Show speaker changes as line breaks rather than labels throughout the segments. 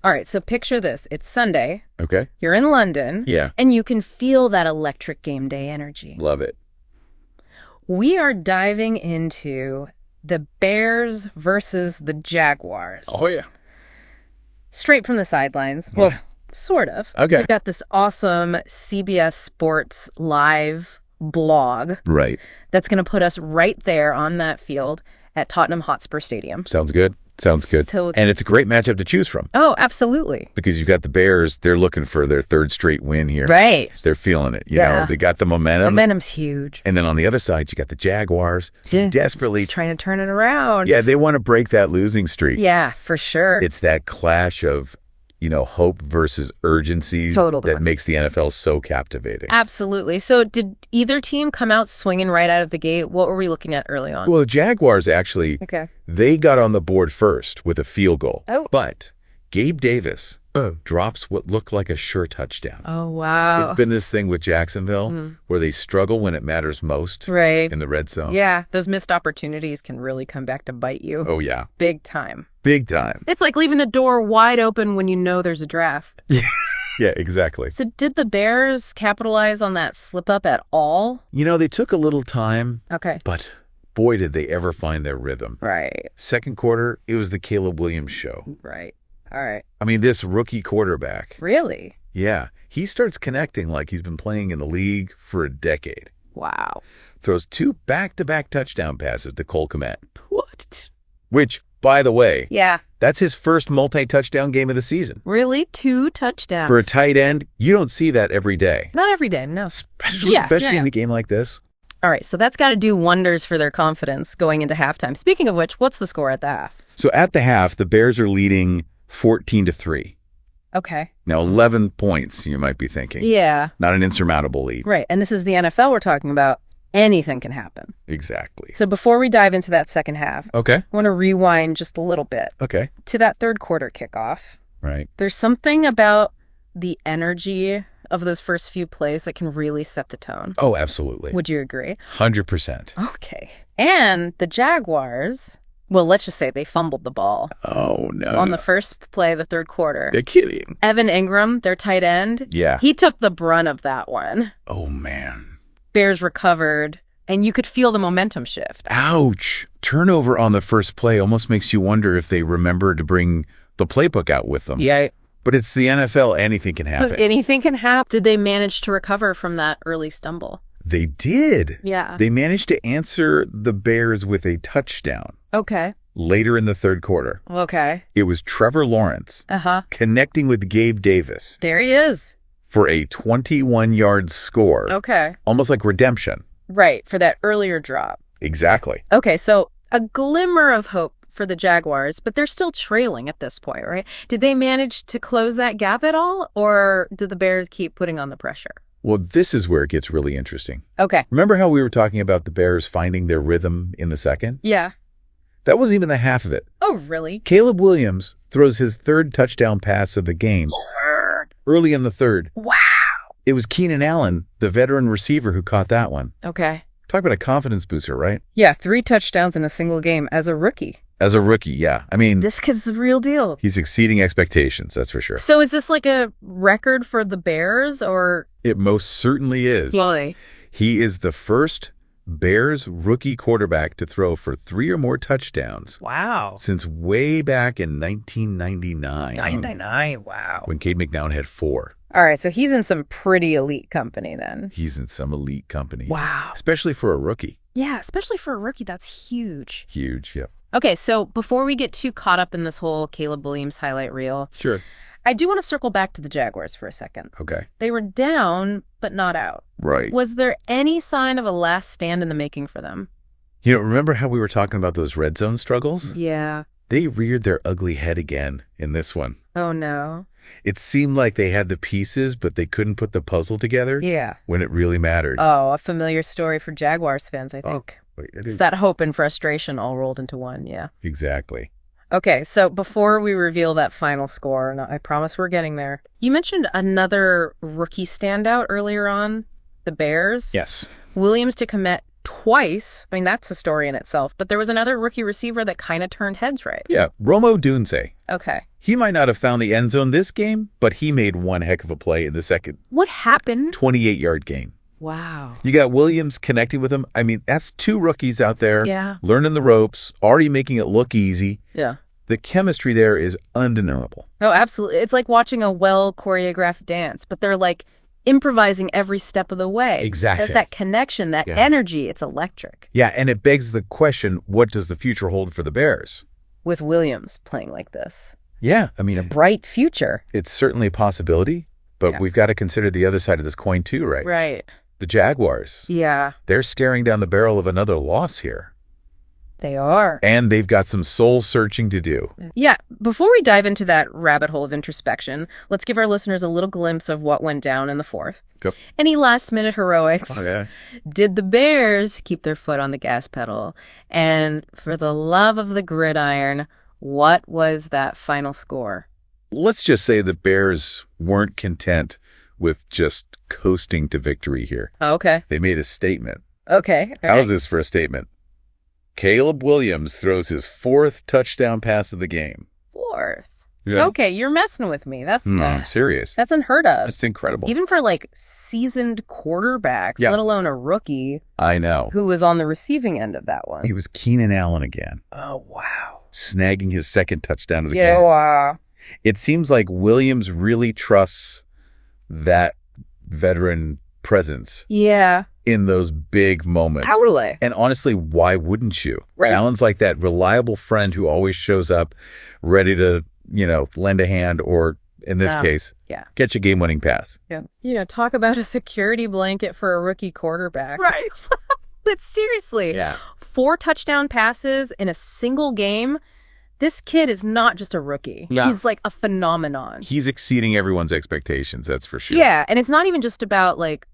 All right, so picture this. It's Sunday.
Okay.
You're in London.
Yeah.
And you can feel that electric game day energy.
Love it.
We are diving into the Bears versus the Jaguars.
Oh, yeah.
Straight from the sidelines. Well, sort of.
Okay.
We've got this awesome CBS Sports Live blog.
Right.
That's going to put us right there on that field at Tottenham Hotspur Stadium.
Sounds good. Sounds good.
So,
and it's a great matchup to choose from.
Oh, absolutely.
Because you've got the Bears, they're looking for their third straight win here.
Right.
They're feeling it. You know, they got the momentum.
Momentum's huge.
And then on the other side, you got the Jaguars.
Yeah.
Desperately
Just trying to turn it around.
Yeah, they want to break that losing streak.
Yeah, for sure.
It's that clash of, you know, hope versus urgency that makes the NFL so captivating.
Absolutely. So did either team come out swinging right out of the gate? What were we looking at early on?
Well, the Jaguars actually, they got on the board first with a field goal.
Oh.
But Gabe Davis drops what looked like a sure touchdown.
Oh, wow.
It's been this thing with Jacksonville where they struggle when it matters most in the red zone.
Yeah, those missed opportunities can really come back to bite you.
Oh, yeah.
Big time.
Big time.
It's like leaving the door wide open when you know there's a draft.
Yeah, exactly.
So did the Bears capitalize on that slip up at all?
You know, they took a little time.
Okay.
But boy, did they ever find their rhythm.
Right.
Second quarter, it was the Caleb Williams show.
Right. All right.
I mean, this rookie quarterback.
Really?
Yeah. He starts connecting like he's been playing in the league for a decade.
Wow.
Throws 2 back-to-back touchdown passes to Cole Kmet.
What?
Which, by the way,
yeah,
that's his first multi-touchdown game of the season.
Really? 2 touchdowns?
For a tight end, you don't see that every day.
Not every day, no.
Especially in a game like this.
All right, so that's got to do wonders for their confidence going into halftime. Speaking of which, what's the score at the half?
So at the half, the Bears are leading 14-3.
Okay.
Now, 11 points, you might be thinking.
Yeah.
Not an insurmountable lead.
Right, and this is the NFL we're talking about. Anything can happen.
Exactly.
So before we dive into that second half,
I
want to rewind just a little bit. To that third quarter kickoff.
Right.
There's something about the energy of those first few plays that can really set the tone.
Oh, absolutely.
Would you agree?
100%.
Okay. And the Jaguars, well, let's just say they fumbled the ball.
Oh, no.
On the first play of the third quarter.
You're kidding.
Evan Ingram, their tight end.
Yeah.
He took the brunt of that one.
Oh, man.
Bears recovered, and you could feel the momentum shift.
Ouch. Turnover on the first play almost makes you wonder if they remember to bring the playbook out with them.
Yeah.
But it's the NFL. Anything can happen.
Anything can happen. Did they manage to recover from that early stumble?
They did.
Yeah.
They managed to answer the Bears with a touchdown.
Okay.
Later in the third quarter.
Okay.
It was Trevor Lawrence connecting with Gabe Davis.
There he is.
For a 21-yard score.
Okay.
Almost like redemption.
Right, for that earlier drop.
Exactly.
Okay, so a glimmer of hope for the Jaguars, but they're still trailing at this point, right? Did they manage to close that gap at all, or did the Bears keep putting on the pressure?
Well, this is where it gets really interesting.
Okay.
Remember how we were talking about the Bears finding their rhythm in the second?
Yeah.
That wasn't even the half of it.
Oh, really?
Caleb Williams throws his third touchdown pass of the game early in the third.
Wow.
It was Keenan Allen, the veteran receiver, who caught that one.
Okay.
Talk about a confidence booster, right?
Yeah, 3 touchdowns in a single game as a rookie.
As a rookie, yeah. I mean,
this kid's the real deal.
He's exceeding expectations, that's for sure.
So is this like a record for the Bears, or?
It most certainly is.
Really?
He is the first Bears rookie quarterback to throw for 3 or more touchdowns.
Wow.
Since way back in 1999.
99, wow.
When Cade McNown had 4.
All right, so he's in some pretty elite company then.
He's in some elite company.
Wow.
Especially for a rookie.
Yeah, especially for a rookie, that's huge.
Huge, yeah.
Okay, so before we get too caught up in this whole Caleb Williams highlight reel,
sure,
I do want to circle back to the Jaguars for a second.
Okay.
They were down, but not out.
Right.
Was there any sign of a last stand in the making for them?
You know, remember how we were talking about those red zone struggles?
Yeah.
They reared their ugly head again in this one.
Oh, no.
It seemed like they had the pieces, but they couldn't put the puzzle together.
Yeah.
When it really mattered.
Oh, a familiar story for Jaguars fans, I think.
Oh,
it's that hope and frustration all rolled into one, yeah.
Exactly.
Okay, so before we reveal that final score, and I promise we're getting there, you mentioned another rookie standout earlier on, the Bears.
Yes.
Williams to commit twice. I mean, that's a story in itself, but there was another rookie receiver that kind of turned heads, right?
Yeah, Romo Dunze.
Okay.
He might not have found the end zone this game, but he made one heck of a play in the second
What happened?
28-yard game.
Wow.
You got Williams connecting with him. I mean, that's two rookies out there learning the ropes, already making it look easy.
Yeah.
The chemistry there is undeniable.
Oh, absolutely. It's like watching a well-choreographed dance, but they're like improvising every step of the way.
Exactly.
There's that connection, that energy. It's electric.
Yeah, and it begs the question, what does the future hold for the Bears?
With Williams playing like this.
Yeah, I mean,
A bright future.
it's certainly a possibility, but we've got to consider the other side of this coin too, right?
Right.
The Jaguars.
Yeah,
They're staring down the barrel of another loss here.
they are.
And they've got some soul searching to do.
Yeah, before we dive into that rabbit hole of introspection, let's give our listeners a little glimpse of what went down in the fourth.
Go.
Any last-minute heroics?
Oh, yeah.
Did the Bears keep their foot on the gas pedal? And for the love of the gridiron, what was that final score?
Let's just say the Bears weren't content with just coasting to victory here.
Oh, okay.
They made a statement.
Okay. All
How's
right.
this for a statement? Caleb Williams throws his 4th touchdown pass of the game.
Fourth.
Yeah.
Okay, you're messing with me. That's
I'm serious.
that's unheard of.
That's incredible.
Even for like seasoned quarterbacks,
Yeah.
let alone a rookie
I know.
who was on the receiving end of that one.
He was Keenan Allen again,
Oh, wow.
snagging his 2nd touchdown of the
Yeah,
game.
wow.
It seems like Williams really trusts that veteran presence
Yeah.
in those big moments.
Totally.
And honestly, why wouldn't you?
Right.
Allen's like that reliable friend who always shows up ready to, lend a hand or, in this case, get you game-winning pass.
Yeah. Talk about a security blanket for a rookie quarterback. Right. But seriously, 4 touchdown passes in a single game. This kid is not just a rookie.
No.
He's like a phenomenon.
He's exceeding everyone's expectations, that's for sure.
Yeah, and it's not even just about like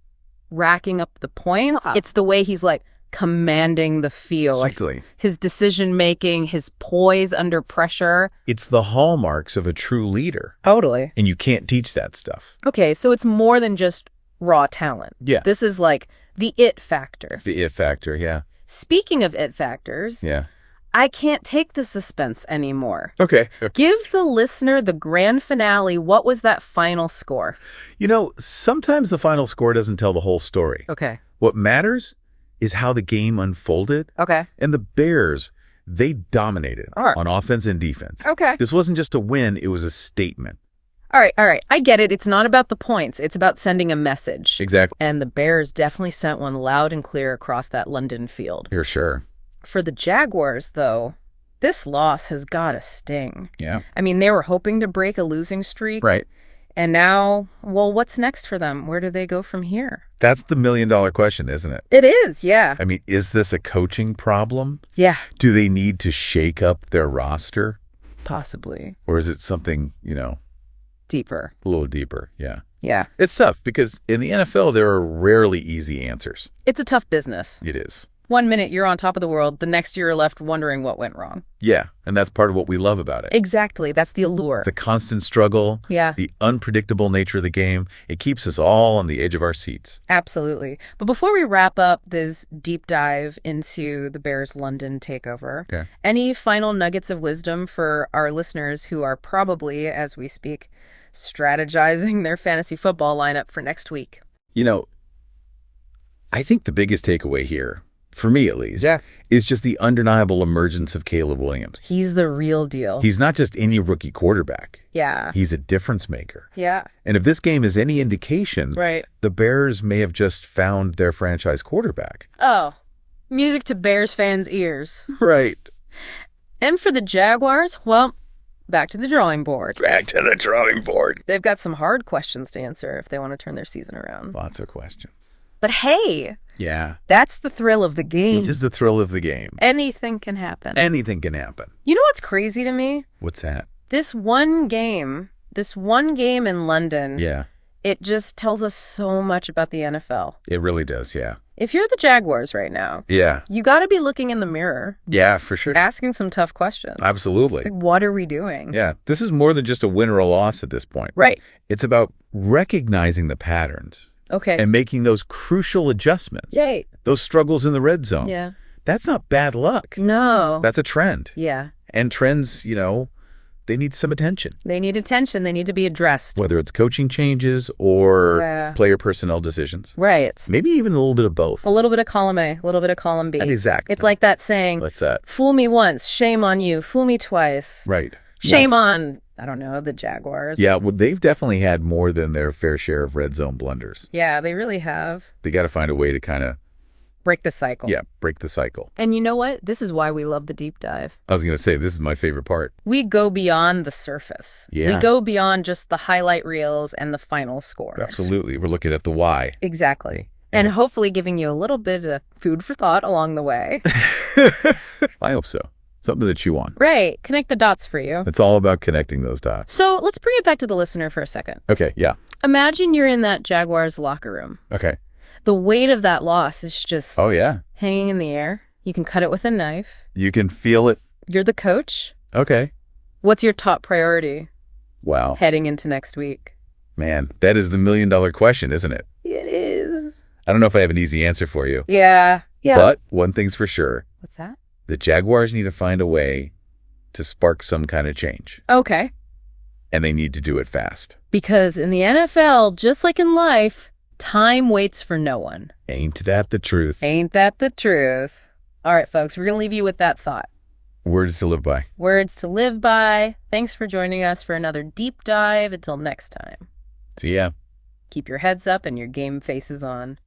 racking up the points. It's the way he's like commanding the field.
Exactly.
His decision making, his poise under pressure.
It's the hallmarks of a true leader,
Totally.
and you can't teach that stuff.
Okay, so it's more than just raw talent.
Yeah.
This is like the it factor.
The it factor, yeah.
Speaking of it factors,
Yeah.
I can't take the suspense anymore.
Okay.
Give the listener the grand finale. What was that final score?
Sometimes the final score doesn't tell the whole story.
Okay.
What matters is how the game unfolded.
Okay.
And the Bears, they dominated
All right.
on offense and defense.
Okay.
This wasn't just a win, it was a statement.
All right. I get it. It's not about the points. It's about sending a message.
Exactly.
And the Bears definitely sent one loud and clear across that London field.
You're sure.
For the Jaguars, though, this loss has got to sting.
Yeah.
I mean, they were hoping to break a losing streak.
Right.
And now, well, what's next for them? Where do they go from here?
That's the million-dollar question, isn't it?
It is, yeah.
I mean, is this a coaching problem?
Yeah.
Do they need to shake up their roster?
Possibly.
Or is it something,
Deeper.
a little deeper? Yeah.
Yeah.
It's tough because in the NFL, there are rarely easy answers.
It's a tough business.
It is.
1 minute you're on top of the world, the next you're left wondering what went wrong.
Yeah, and that's part of what we love about it.
Exactly. That's the allure.
The constant struggle,
Yeah.
the unpredictable nature of the game, it keeps us all on the edge of our seats.
Absolutely. But before we wrap up this deep dive into the Bears' London takeover,
Okay.
any final nuggets of wisdom for our listeners who are probably, as we speak, strategizing their fantasy football lineup for next week?
I think the biggest takeaway here, for me at least, is just the undeniable emergence of Caleb Williams.
He's the real deal.
He's not just any rookie quarterback.
Yeah.
He's a difference maker.
Yeah.
And if this game is any indication,
Right.
the Bears may have just found their franchise quarterback.
Oh, music to Bears fans' ears.
Right.
And for the Jaguars, well, back to the drawing board.
Back to the drawing board.
They've got some hard questions to answer if they want to turn their season around.
Lots of questions.
But hey,
Yeah.
that's the thrill of the game.
It is the thrill of the game.
Anything can happen.
Anything can happen.
You know what's crazy to me?
What's that?
This one game in London,
Yeah.
it just tells us so much about the NFL.
It really does, yeah.
If you're the Jaguars right now,
Yeah.
you got to be looking in the mirror,
Yeah, for sure.
asking some tough questions.
Absolutely.
Like, what are we doing?
Yeah. This is more than just a win or a loss at this point.
Right.
It's about recognizing the patterns
Okay.
and making those crucial adjustments.
Yay.
Those struggles in the red zone.
Yeah.
That's not bad luck.
No.
That's a trend.
Yeah.
And trends, they need some attention.
They need attention. They need to be addressed.
Whether it's coaching changes or player personnel decisions.
Right.
Maybe even a little bit of both.
A little bit of column A, a little bit of column B.
Exactly.
It's like that saying,
what's that?
Fool me once, shame on you. Fool me twice.
Right.
Shame on, I don't know, the Jaguars.
Yeah, well, they've definitely had more than their fair share of red zone blunders.
Yeah, they really have.
They got to find a way to kind of
break the cycle.
Yeah, break the cycle.
And you know what? This is why we love the deep dive.
I was going to say, this is my favorite part.
We go beyond the surface.
Yeah.
We go beyond just the highlight reels and the final scores.
Absolutely. We're looking at the why.
Exactly. And hopefully giving you a little bit of food for thought along the way.
I hope so. Something to chew on.
Right. Connect the dots for you.
It's all about connecting those dots.
So let's bring it back to the listener for a second.
Okay, yeah.
Imagine you're in that Jaguars locker room.
Okay.
The weight of that loss is just hanging in the air. You can cut it with a knife.
You can feel it.
You're the coach.
Okay.
What's your top priority?
Wow.
Heading into next week.
Man, that is the million-dollar question, isn't it?
It is.
I don't know if I have an easy answer for you.
Yeah.
But one thing's for sure.
What's that?
The Jaguars need to find a way to spark some kind of change.
Okay.
And they need to do it fast.
Because in the NFL, just like in life, time waits for no one.
Ain't that the truth?
Ain't that the truth? All right, folks, we're going to leave you with that thought.
Words to live by.
Words to live by. Thanks for joining us for another deep dive. Until next time.
See ya.
Keep your heads up and your game faces on.